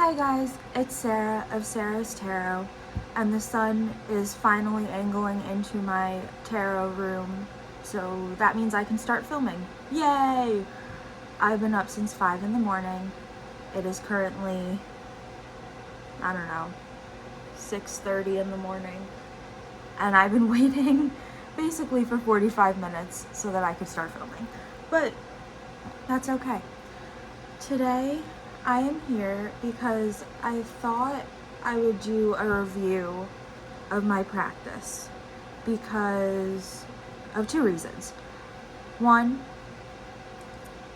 Hi guys, it's Sarah of Sarah's Tarot, and the sun is finally angling into my tarot room, so that means I can start filming. Yay! I've been up since 5 in the morning. It is currently, I don't know, 6:30 in the morning, and I've been waiting basically for 45 minutes so that I could start filming, but that's okay. Today, I am here because I thought I would do a review of my practice because of two reasons. One,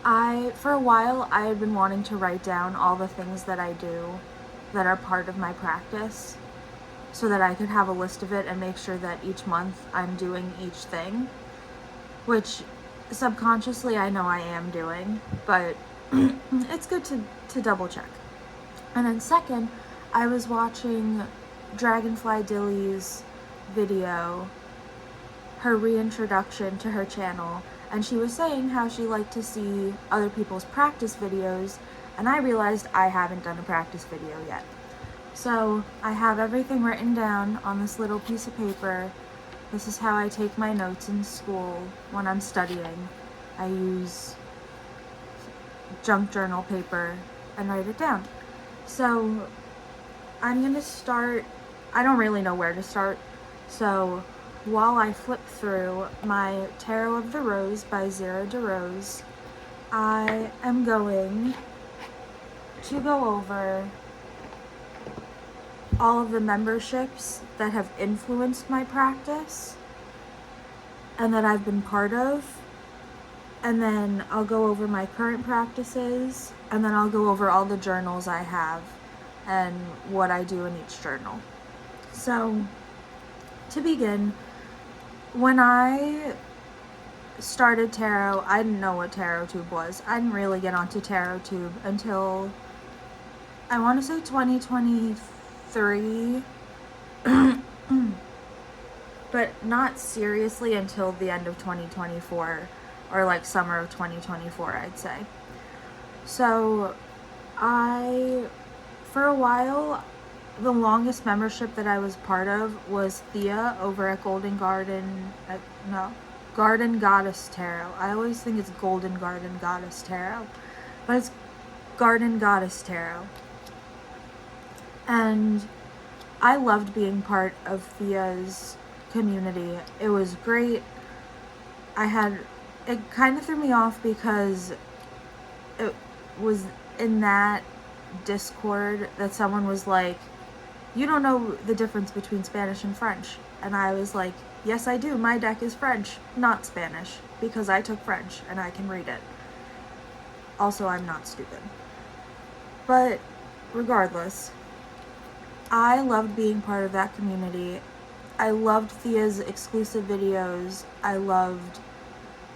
for a while, I had been wanting to write down all the things that I do that are part of my practice so that I could have a list of it and make sure that each month I'm doing each thing, which subconsciously I know I am doing, but it's good to double check. And then second, I was watching Dragonfly Dilly's video, her reintroduction to her channel, and she was saying how she liked to see other people's practice videos, and I realized I haven't done a practice video yet. So I have everything written down on this little piece of paper. This is how I take my notes in school when I'm studying. I use junk journal paper and write it down. So I'm gonna start, I don't really know where to start, so while I flip through my Tarot of the Rose by Zara DeRose, I am going to go over all of the memberships that have influenced my practice and that I've been part of, and then I'll go over my current practices, and then I'll go over all the journals I have and what I do in each journal. So, to begin, when I started tarot, I didn't know what TarotTube was. I didn't really get onto TarotTube until, I want to say 2023, but not seriously until the end of 2024, or like summer of 2024, I'd say. So for a while, the longest membership that I was part of was Thea over at Garden Goddess Tarot. I always think it's Golden Garden Goddess Tarot, but it's Garden Goddess Tarot. And I loved being part of Thea's community. It was great. It kind of threw me off because it was in that Discord that someone was like, you don't know the difference between Spanish and French. And I was like, yes I do, my deck is French, not Spanish, because I took French and I can read it. Also, I'm not stupid. But regardless, I loved being part of that community. I loved Thea's exclusive videos. I loved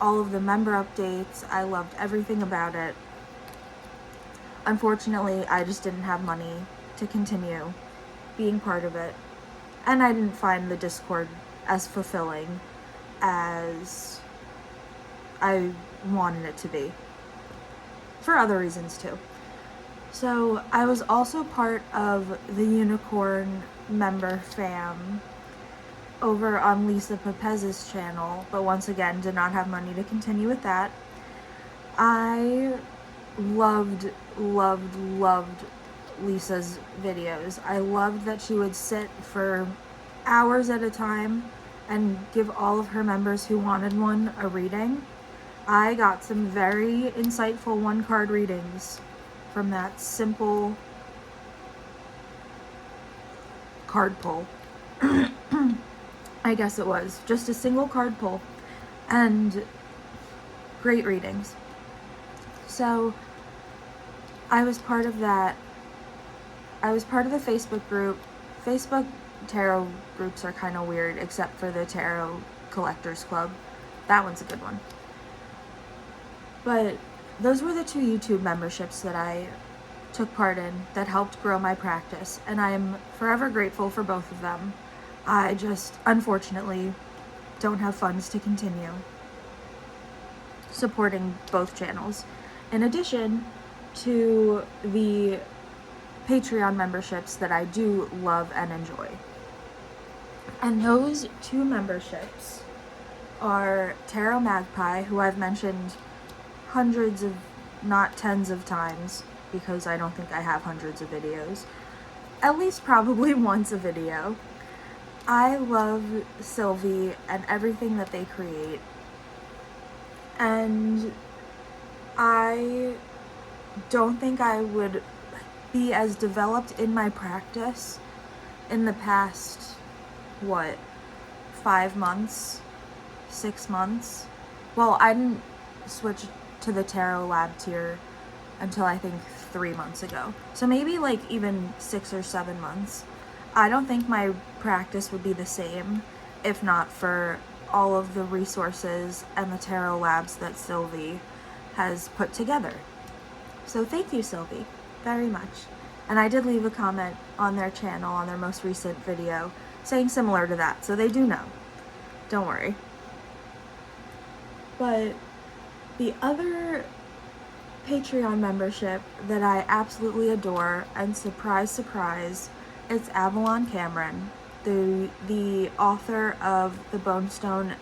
all of the member updates. I loved everything about it. Unfortunately, I just didn't have money to continue being part of it. And I didn't find the Discord as fulfilling as I wanted it to be. For other reasons too. So I was also part of the Unicorn member fam over on Lisa Pepez's channel, but once again did not have money to continue with that. I loved Lisa's videos. I loved that she would sit for hours at a time and give all of her members who wanted one a reading. I got some very insightful one-card readings from that simple card pull. I guess it was just a single card pull and great readings. So I was part of that. I was part of the Facebook group. Facebook tarot groups are kind of weird, except for the Tarot Collectors Club. That one's a good one. But those were the two YouTube memberships that I took part in that helped grow my practice, and I am forever grateful for both of them. I just, unfortunately, don't have funds to continue supporting both channels. In addition to the Patreon memberships that I do love and enjoy. And those 2 memberships are Tarot Magpie, who I've mentioned hundreds of, not tens of times, because I don't think I have hundreds of videos. At least probably once a video. I love Sylvie and everything that they create. And I don't think I would be as developed in my practice in the past, 5 months, 6 months? Well, I didn't switch to the Tarot Lab tier until I think 3 months ago. So maybe like even 6 or 7 months. I don't think my practice would be the same if not for all of the resources and the Tarot Labs that Sylvie has put together. So thank you, Sylvie, very much. And I did leave a comment on their channel, on their most recent video, saying similar to that, so they do know. Don't worry. But the other Patreon membership that I absolutely adore, and surprise, surprise, it's Avalon Cameron, the author of the Bonestone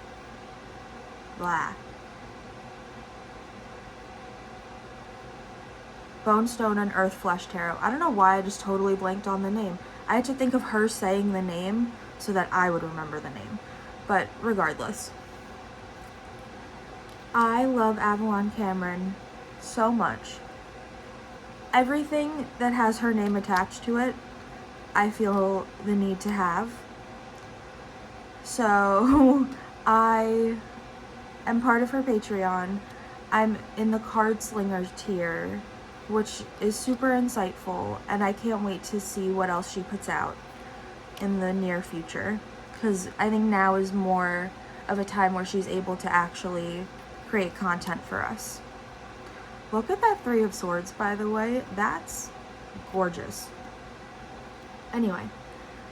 and Earthflesh Tarot. I don't know why I just totally blanked on the name. I had to think of her saying the name so that I would remember the name. But regardless, I love Avalon Cameron so much. Everything that has her name attached to it, I feel the need to have. So I am part of her Patreon. I'm in the Card Slinger tier, which is super insightful, and I can't wait to see what else she puts out in the near future, because I think now is more of a time where she's able to actually create content for us. Look at that 3 of Swords, by the way. That's gorgeous. Anyway,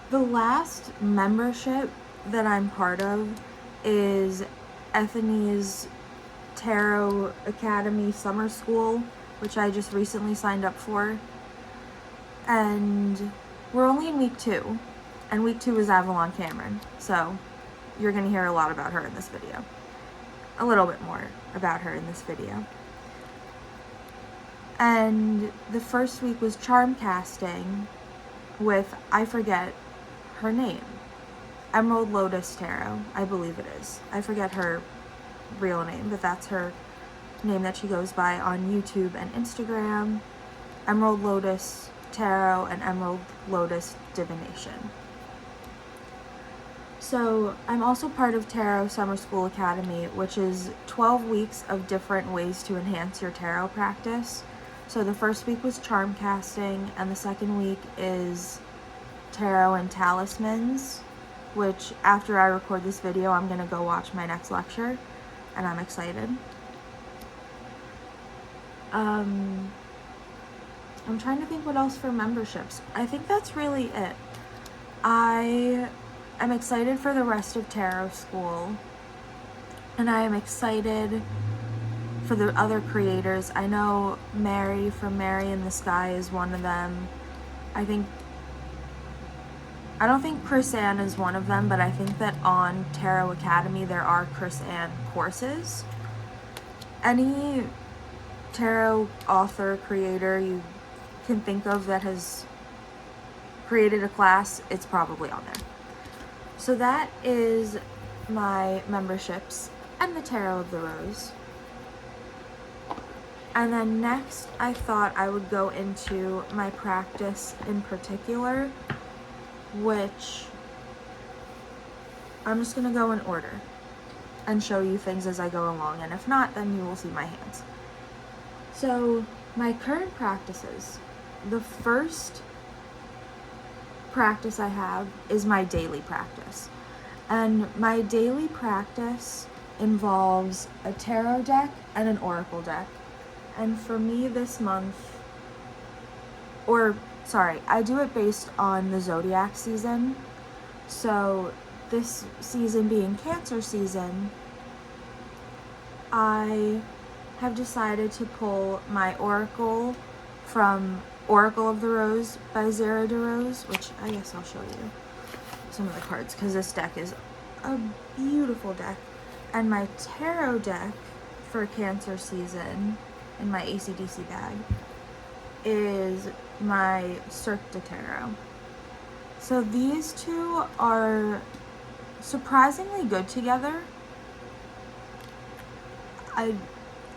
the last membership that I'm part of is Ethany's Tarot Academy Summer School, which I just recently signed up for. And we're only in week 2, and week 2 is Avalon Cameron, so you're going to hear a lot about her in this video. A little bit more about her in this video. And the first week was charm casting with, I forget her name, Emerald Lotus Tarot, I believe it is. I forget her real name, but that's her name that she goes by on YouTube and Instagram. Emerald Lotus Tarot and Emerald Lotus Divination. So I'm also part of Tarot Summer School Academy, which is 12 weeks of different ways to enhance your tarot practice. So the first week was charm casting, and the second week is tarot and talismans, which after I record this video, I'm going to go watch my next lecture, and I'm excited. I'm trying to think what else for memberships. I think that's really it. I am excited for the rest of Tarot School, and I am excited for the other creators. I know Mary from Mary in the Sky is one of them. I don't think Chris Ann is one of them, but I think that on Tarot Academy there are Chris Ann courses. Any tarot author, creator you can think of that has created a class, it's probably on there. So that is my memberships and the Tarot of the Rose. And then next, I thought I would go into my practice in particular, which I'm just going to go in order and show you things as I go along, and if not, then you will see my hands. So, my current practices, the first practice I have is my daily practice. And my daily practice involves a tarot deck and an oracle deck. And for me this month, I do it based on the zodiac season. So this season being Cancer season, I have decided to pull my oracle from Oracle of the Rose by Zara DeRose, which I guess I'll show you some of the cards because this deck is a beautiful deck. And my tarot deck for Cancer season in my ACDC bag is my Cirque de Tarot. So these two are surprisingly good together. I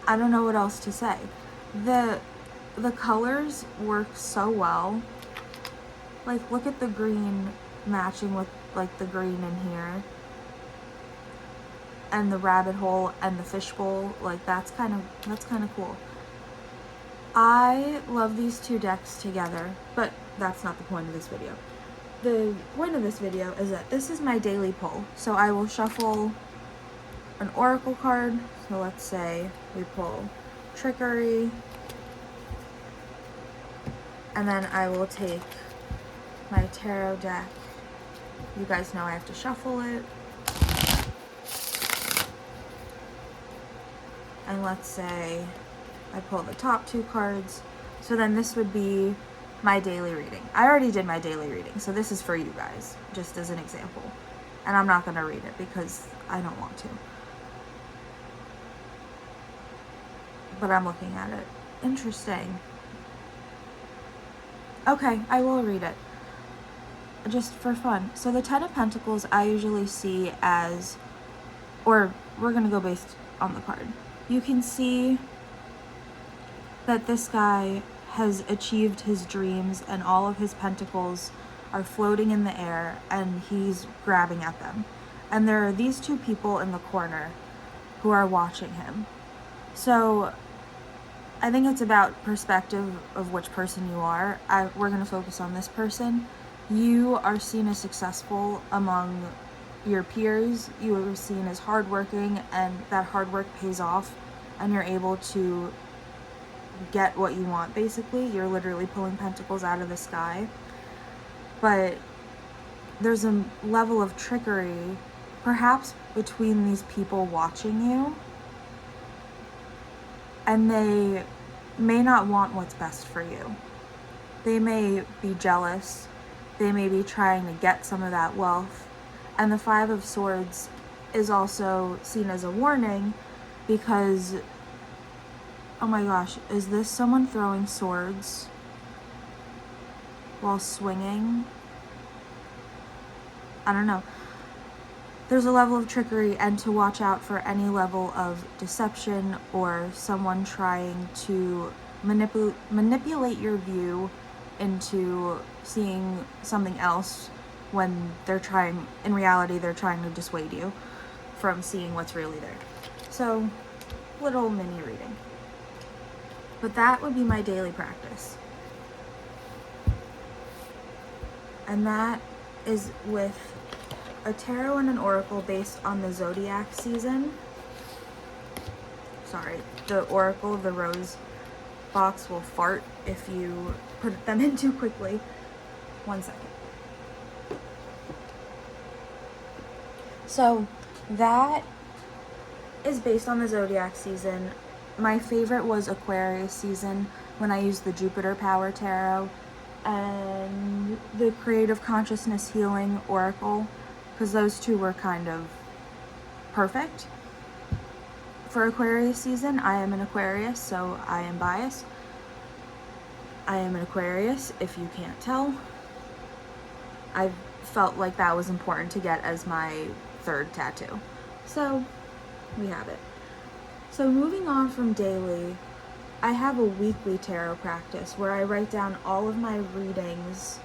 don't know what else to say. The colors work so well. Like, look at the green matching with like the green in here, and the rabbit hole and the fishbowl. Like, that's kind of cool. I love these two decks together, but that's not the point of this video. The point of this video is that this is my daily pull. So I will shuffle an oracle card. So let's say we pull Trickery, and then I will take my tarot deck. You guys know I have to shuffle it. And let's say I pull the top two cards. So then this would be my daily reading. I already did my daily reading, so this is for you guys, just as an example. And I'm not going to read it because I don't want to. But I'm looking at it. Interesting. Okay, I will read it. Just for fun. So the Ten of Pentacles I usually see as, or we're going to go based on the card. You can see that this guy has achieved his dreams and all of his pentacles are floating in the air and he's grabbing at them. And there are these two people in the corner who are watching him. So I think it's about perspective of which person you are. We're going to focus on this person. You are seen as successful among your peers. You are seen as hardworking, and that hard work pays off, and you're able to get what you want, basically. You're literally pulling pentacles out of the sky. But there's a level of trickery, perhaps between these people watching you, and they may not want what's best for you. They may be jealous. They may be trying to get some of that wealth. And the Five of Swords is also seen as a warning because, oh my gosh, is this someone throwing swords while swinging? I don't know. There's a level of trickery, and to watch out for any level of deception or someone trying to manipulate your view into seeing something else when in reality they're trying to dissuade you from seeing what's really there. So, little mini reading. But that would be my daily practice. And that is with a tarot and an oracle based on the zodiac season. Sorry, the Oracle of the Rose box will fart if you put them in too quickly. 1 second. So that is based on the zodiac season. My favorite was Aquarius season when I used the Jupiter Power Tarot and the Creative Consciousness Healing Oracle, because those two were kind of perfect. For Aquarius season, I am an Aquarius, so I am biased. I am an Aquarius, if you can't tell. I felt like that was important to get as my third tattoo. So, we have it. So moving on from daily, I have a weekly tarot practice where I write down all of my readings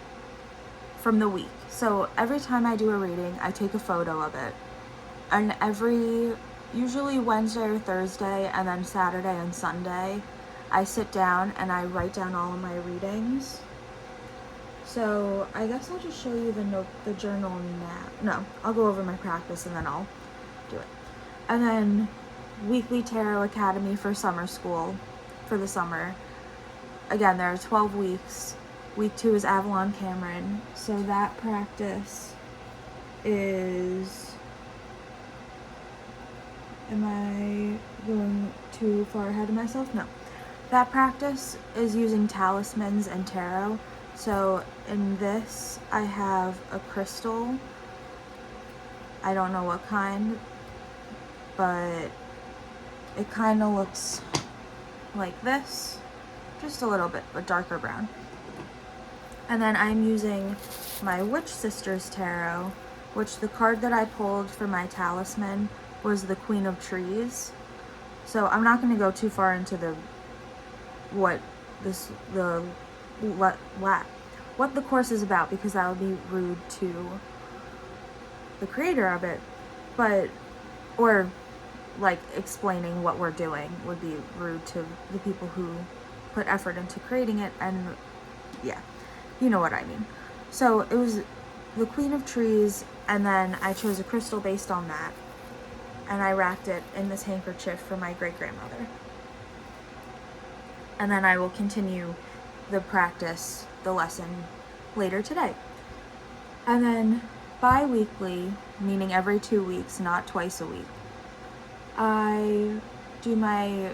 from the week. So every time I do a reading, I take a photo of it. And usually Wednesday or Thursday, and then Saturday and Sunday, I sit down and I write down all of my readings. So I guess I'll just show you the journal now. No, I'll go over my practice and then I'll do it. And then weekly Tarot Academy for summer school, for the summer. Again, there are 12 weeks. Week 2 is Avalon Cameron. So that practice is... Am I going too far ahead of myself? No. that practice is using talismans and tarot. So in this, I have a crystal. I don't know what kind, but it kind of looks like this, just a little bit, but darker brown. And then I'm using my Witch Sisters Tarot, which the card that I pulled for my talisman was the Queen of Trees. So I'm not going to go too far into what the course is about, because that would be rude to the creator of it, or like explaining what we're doing would be rude to the people who put effort into creating it, and yeah, you know what I mean. So it was the Queen of Trees, and then I chose a crystal based on that, and I wrapped it in this handkerchief for my great-grandmother. And then I will continue the lesson later today. And then bi-weekly, meaning every 2 weeks, not twice a week, I do my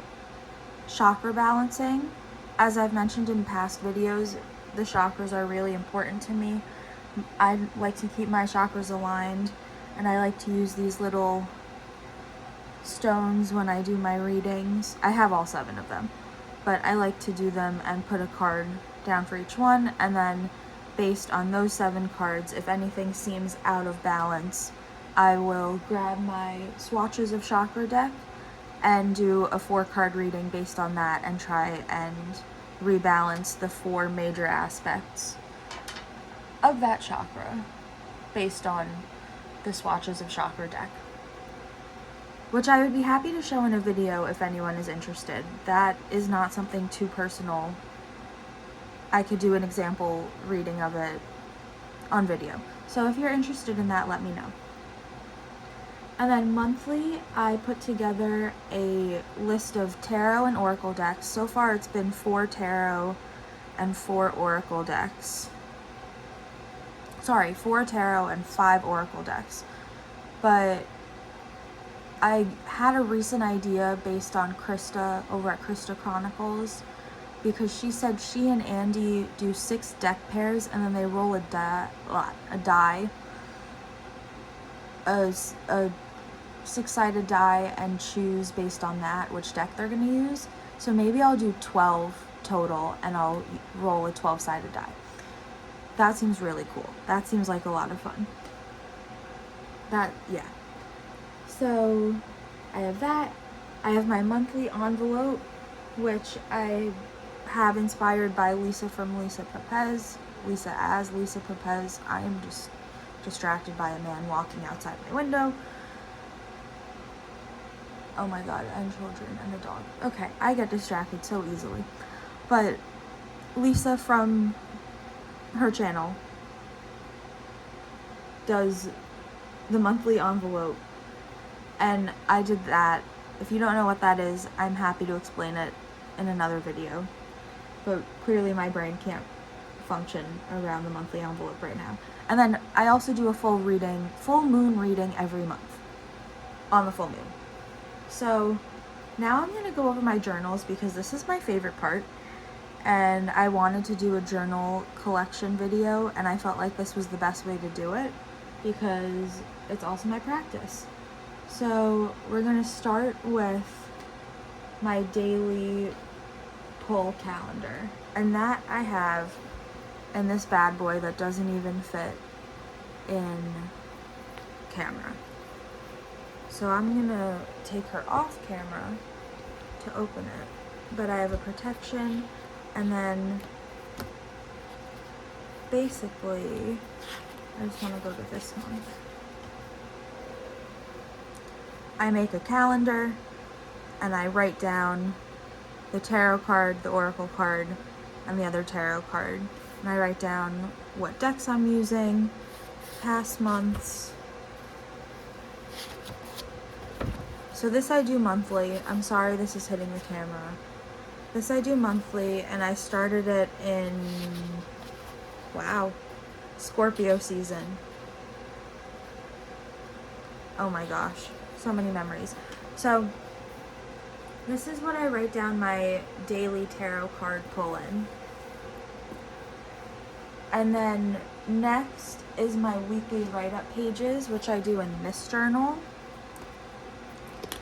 chakra balancing. As I've mentioned in past videos, the chakras are really important to me. I like to keep my chakras aligned, and I like to use these little stones when I do my readings. I have all 7 of them, but I like to do them and put a card down for each one, and then based on those 7 cards, if anything seems out of balance, I will grab my swatches of chakra deck and do a 4-card reading based on that, and try and rebalance the 4 major aspects of that chakra based on the swatches of chakra deck, which I would be happy to show in a video if anyone is interested. That is not something too personal. I could do an example reading of it on video. So if you're interested in that, let me know. And then monthly, I put together a list of tarot and oracle decks. So far, it's been 4 tarot and 4 oracle decks. Sorry, 4 tarot and 5 oracle decks. But I had a recent idea based on Krista over at Krista Chronicles, because she said she and Andy do 6 deck pairs, and then they roll a die, a 6-sided die, and choose based on that which deck they're going to use. So maybe I'll do 12 total, and I'll roll a 12-sided die. That seems really cool. That seems like a lot of fun. Yeah. So I have that. I have my monthly envelope, which I have inspired by Lisa from Lisa Pepez. Lisa as Lisa Pepez. I am just distracted by a man walking outside my window. Oh my god, and children and a dog. Okay, I get distracted so easily. But Lisa from her channel does the monthly envelope, and I did that. If you don't know what that is, I'm happy to explain it in another video, but clearly my brain can't function around the monthly envelope right now. And then I also do a full moon reading every month on the full moon. So now I'm going to go over my journals, because this is my favorite part, and I wanted to do a journal collection video, and I felt like this was the best way to do it because it's also my practice. So we're going to start with my daily pull calendar, and that I have in this bad boy that doesn't even fit in camera. So I'm going to take her off camera to open it, but I have a protection. And then basically, I just want to go to this one. I make a calendar, and I write down the tarot card, the oracle card, and the other tarot card. And I write down what decks I'm using, past months. So this I do monthly. I'm sorry this is hitting the camera. This I do monthly, and I started it in, Scorpio season. Oh my gosh, so many memories. So This is what I write down my daily tarot card pull in. And then next is my weekly write-up pages, which I do in this journal.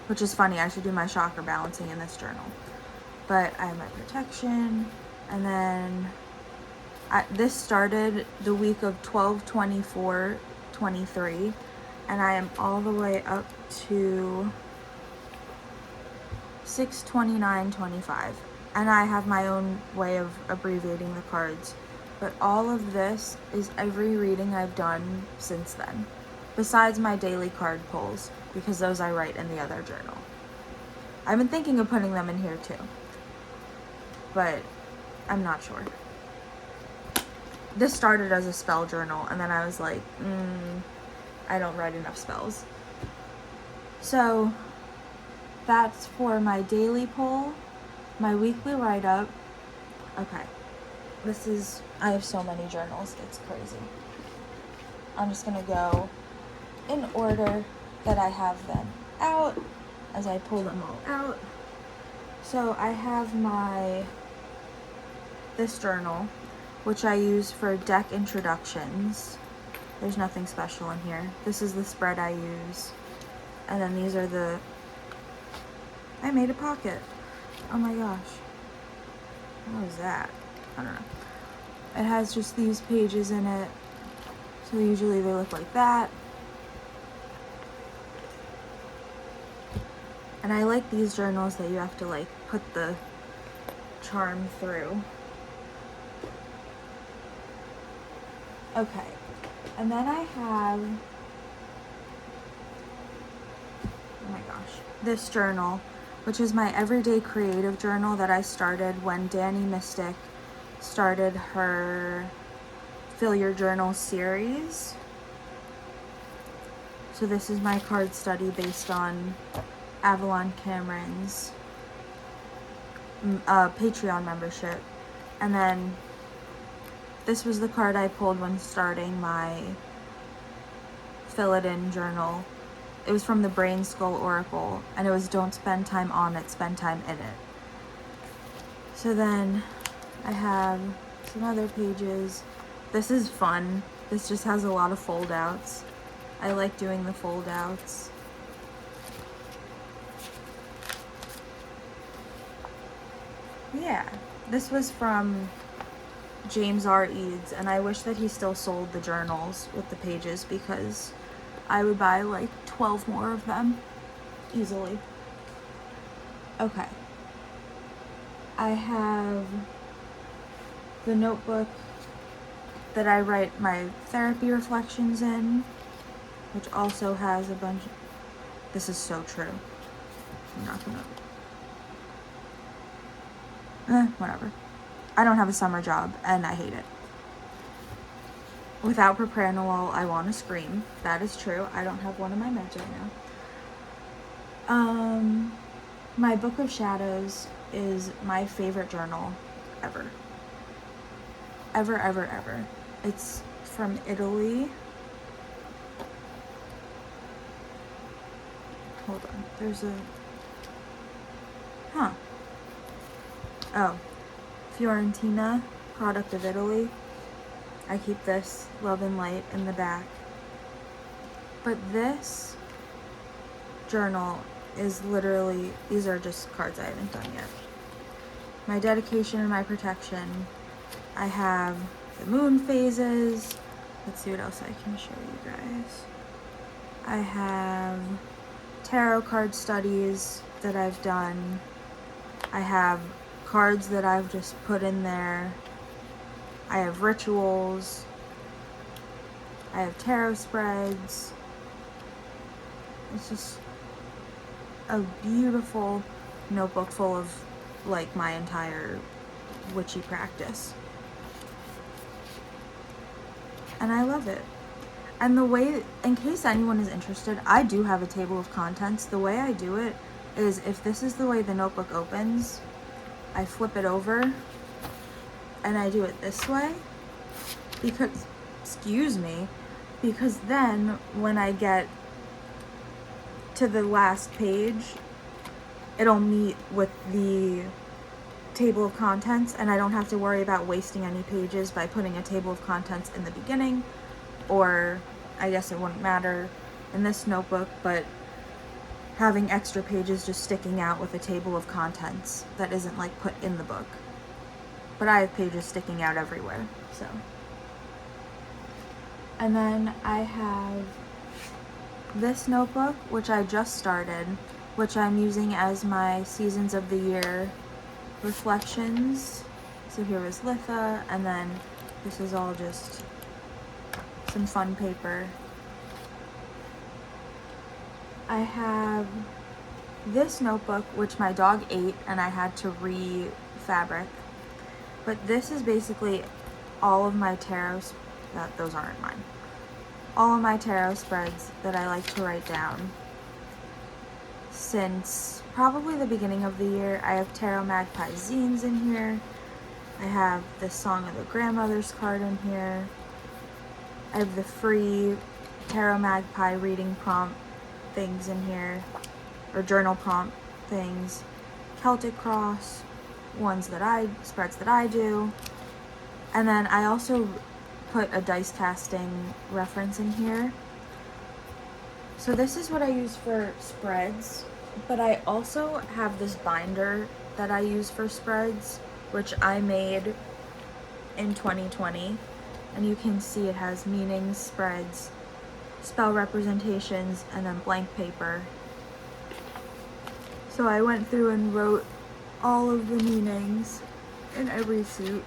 Which is funny, I should do my chakra balancing in this journal. But I have my protection, and then this started the week of 12/24/23, and I am all the way up to 6/29/25. And I have my own way of abbreviating the cards. But all of this is every reading I've done since then, besides my daily card pulls, because those I write in the other journal. I've been thinking of putting them in here too, but I'm not sure. This started as a spell journal, and then I was like, I don't write enough spells. So that's for my daily pull, my weekly write-up. Okay. I have so many journals, it's crazy. I'm just gonna go in order that I have them out as I pull them all out. So I have this journal, which I use for deck introductions. There's nothing special in here. This is the spread I use. And then these are I made a pocket. Oh my gosh. What was that? I don't know. It has just these pages in it. So usually they look like that. And I like these journals that you have to like put the charm through. Okay. And then I have, oh my gosh, this journal, which is my everyday creative journal that I started when Danny Mystic started her Fill Your Journal series. So this is my card study based on Avalon Cameron's Patreon membership. And then this was the card I pulled when starting my Fill It In journal. It was from the Brain Skull Oracle, and it was don't spend time on it, spend time in it. So then I have some other pages. This is fun. This just has a lot of fold outs. I like doing the fold outs. Yeah, this was from James R. Eads, and I wish that he still sold the journals with the pages, because I would buy like 12 more of them easily. Okay. I have the notebook that I write my therapy reflections in, which also has a bunch of, this is so true. I'm not gonna, whatever. I don't have a summer job, and I hate it. Without propranolol, I want to scream. That is true. I don't have one of my meds right now. My Book of Shadows is my favorite journal ever. Ever, ever, ever. It's from Italy. Hold on. There's a... Oh. Fiorentina, product of Italy. I keep this Love and Light in the back. But this journal is literally, these are just cards I haven't done yet. My dedication and my protection. I have the moon phases. Let's see what else I can show you guys. I have tarot card studies that I've done. I have cards that I've just put in there. I have rituals. I have tarot spreads. It's just a beautiful notebook full of like my entire witchy practice. And I love it. And the way, in case anyone is interested, I do have a table of contents. The way I do it is, if this is the way the notebook opens, I flip it over and I do it this way because, excuse me, because then when I get to the last page, it'll meet with the table of contents, and I don't have to worry about wasting any pages by putting a table of contents in the beginning, or I guess it wouldn't matter in this notebook, but having extra pages just sticking out with a table of contents that isn't like put in the book. But I have pages sticking out everywhere, so. And then I have this notebook, which I just started, which I'm using as my seasons of the year reflections. So here was Litha, and then this is all just some fun paper. I have this notebook, which my dog ate and I had to re-fabric. But this is basically all of my tarot, those aren't mine. All of my tarot spreads that I like to write down since probably the beginning of the year. I have Tarot Magpie zines in here. I have the Song of the Grandmothers card in here. I have the free Tarot Magpie reading prompt things in here, or journal prompt things. Celtic Cross, spreads that I do. And then I also put a dice casting reference in here. So this is what I use for spreads, but I also have this binder that I use for spreads, which I made in 2020. And you can see it has meanings, spreads, spell representations, and then blank paper. So I went through and wrote all of the meanings in every suit.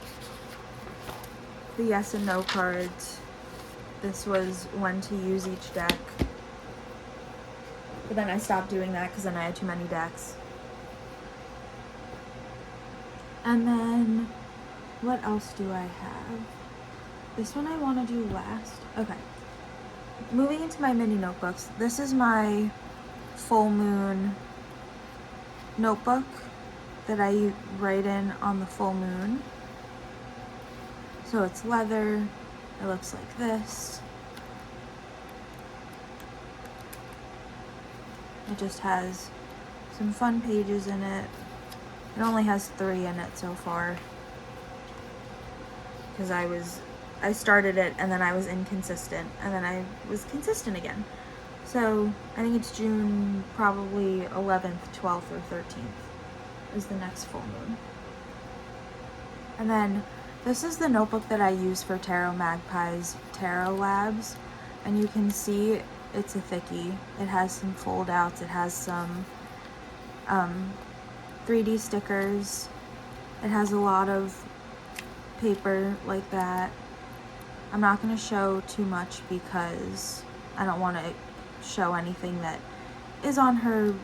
The yes and no cards. This was when to use each deck. But then I stopped doing that because then I had too many decks. And then, what else do I have? This one I want to do last. Okay. Moving into my mini notebooks, this is my full moon notebook that I write in on the full moon. So it's leather, it looks like this. It just has some fun pages in it. It only has 3 in it so far, because I started it and then I was inconsistent, and then I was consistent again. So I think it's June, probably 11th, 12th, or 13th is the next full moon. And then this is the notebook that I use for Tarot Magpie's Tarot Labs, and you can see it's a thickie. It has some fold outs, it has some 3D stickers, it has a lot of paper like that. I'm not going to show too much because I don't want to show anything that is on her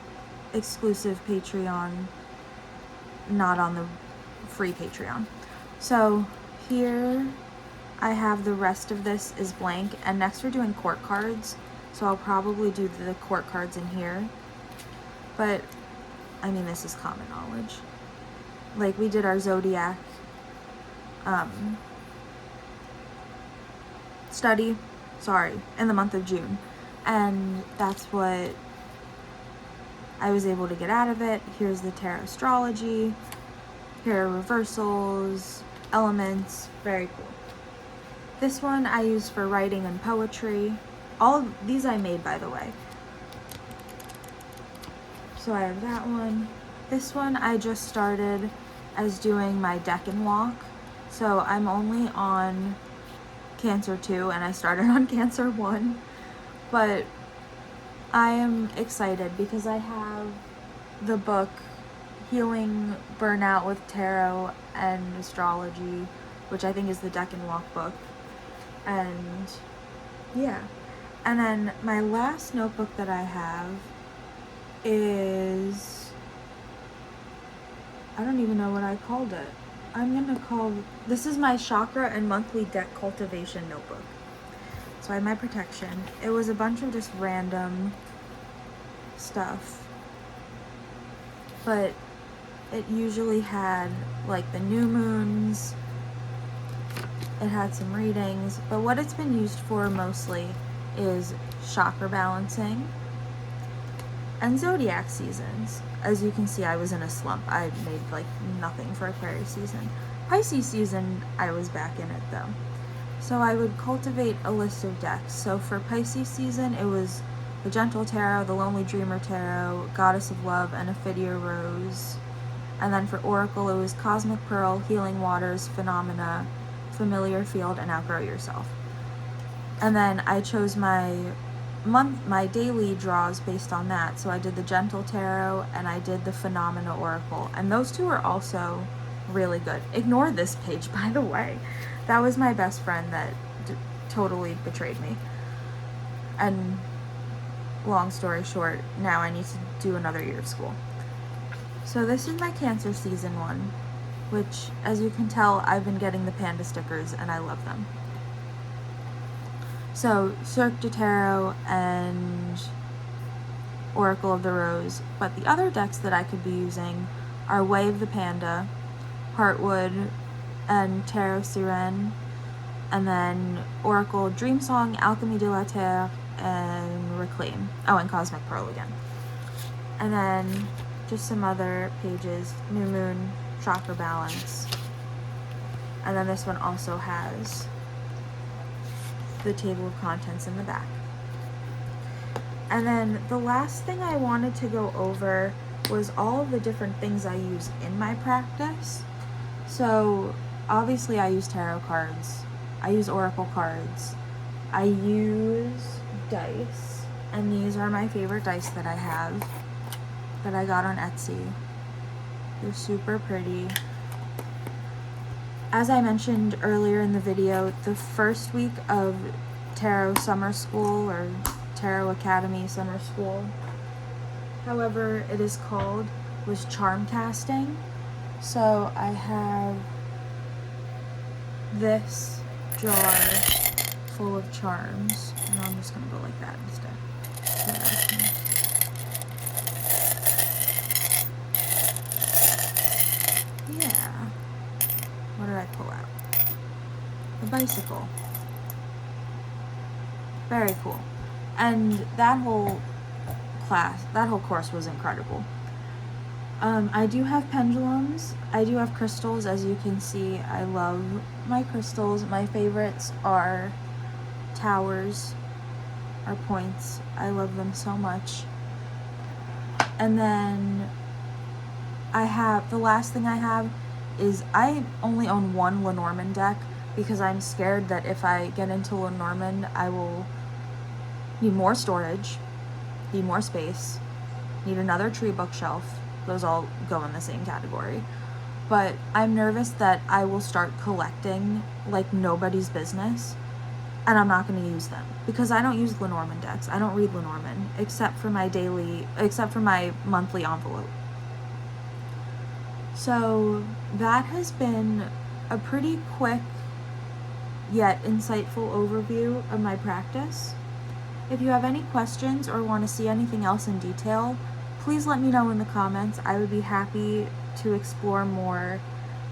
exclusive Patreon, not on the free Patreon. So here I have the rest of this is blank, and next we're doing court cards, so I'll probably do the court cards in here. But I mean, this is common knowledge. Like, we did our zodiac study, in the month of June, and that's what I was able to get out of it. Here's the tarot astrology, here are reversals, elements, very cool. This one I use for writing and poetry. All of these I made, by the way. So I have that one. This one I just started as doing my deck and walk. So I'm only on Cancer 2 and I started on Cancer 1. But I am excited because I have the book Healing Burnout with Tarot and Astrology, which I think is the deck and walk book. And yeah. And then my last notebook that I have is, I don't even know what I called it. This is my chakra and monthly deck cultivation notebook. So I have my protection. It was a bunch of just random stuff, but it usually had like the new moons, it had some readings, but what it's been used for mostly is chakra balancing. and zodiac seasons. As you can see, I was in a slump. I made like nothing for Aquarius season. Pisces season, I was back in it though. So I would cultivate a list of decks. So for Pisces season, it was the Gentle Tarot, the Lonely Dreamer Tarot, Goddess of Love, and Ophidia Rose. And then for Oracle, it was Cosmic Pearl, Healing Waters, Phenomena, Familiar Field, and Outgrow Yourself. And then I chose my daily draws based on that. So I did the Gentle Tarot and I did the Phenomena Oracle. And those two are also really good. Ignore this page, by the way. That was my best friend that totally betrayed me. And long story short, now I need to do another year of school. So this is my Cancer season one, which, as you can tell, I've been getting the panda stickers and I love them. So Cirque du Tarot and Oracle of the Rose, but the other decks that I could be using are Way of the Panda, Heartwood, and Tarot Sirene, and then Oracle Dream Song, Alchemy de la Terre, and Reclaim. Oh, and Cosmic Pearl again. And then just some other pages, New Moon, Chakra Balance. And then this one also has the table of contents in the back. And then the last thing I wanted to go over was all of the different things I use in my practice. So obviously I use tarot cards, I use oracle cards, I use dice, and these are my favorite dice that I have that I got on Etsy. They're super pretty. As I mentioned earlier in the video, the first week of Tarot Summer School, or Tarot Academy Summer School, however it is called, was charm casting. So I have this jar full of charms, and I'm just gonna go like that instead. Yeah. What did I pull out? The bicycle. Very cool. And that whole course was incredible. I do have pendulums. I do have crystals. As you can see, I love my crystals. My favorites are towers, or points. I love them so much. And then the last thing I have is I only own one Lenormand deck because I'm scared that if I get into Lenormand, I will need more storage, need more space, need another tree bookshelf. Those all go in the same category. But I'm nervous that I will start collecting like nobody's business, and I'm not going to use them because I don't use Lenormand decks. I don't read Lenormand except for my monthly envelope. So that has been a pretty quick yet insightful overview of my practice. If you have any questions or want to see anything else in detail, please let me know in the comments. I would be happy to explore more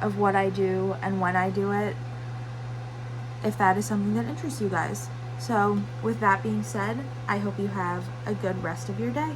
of what I do and when I do it, if that is something that interests you guys. So with that being said, I hope you have a good rest of your day.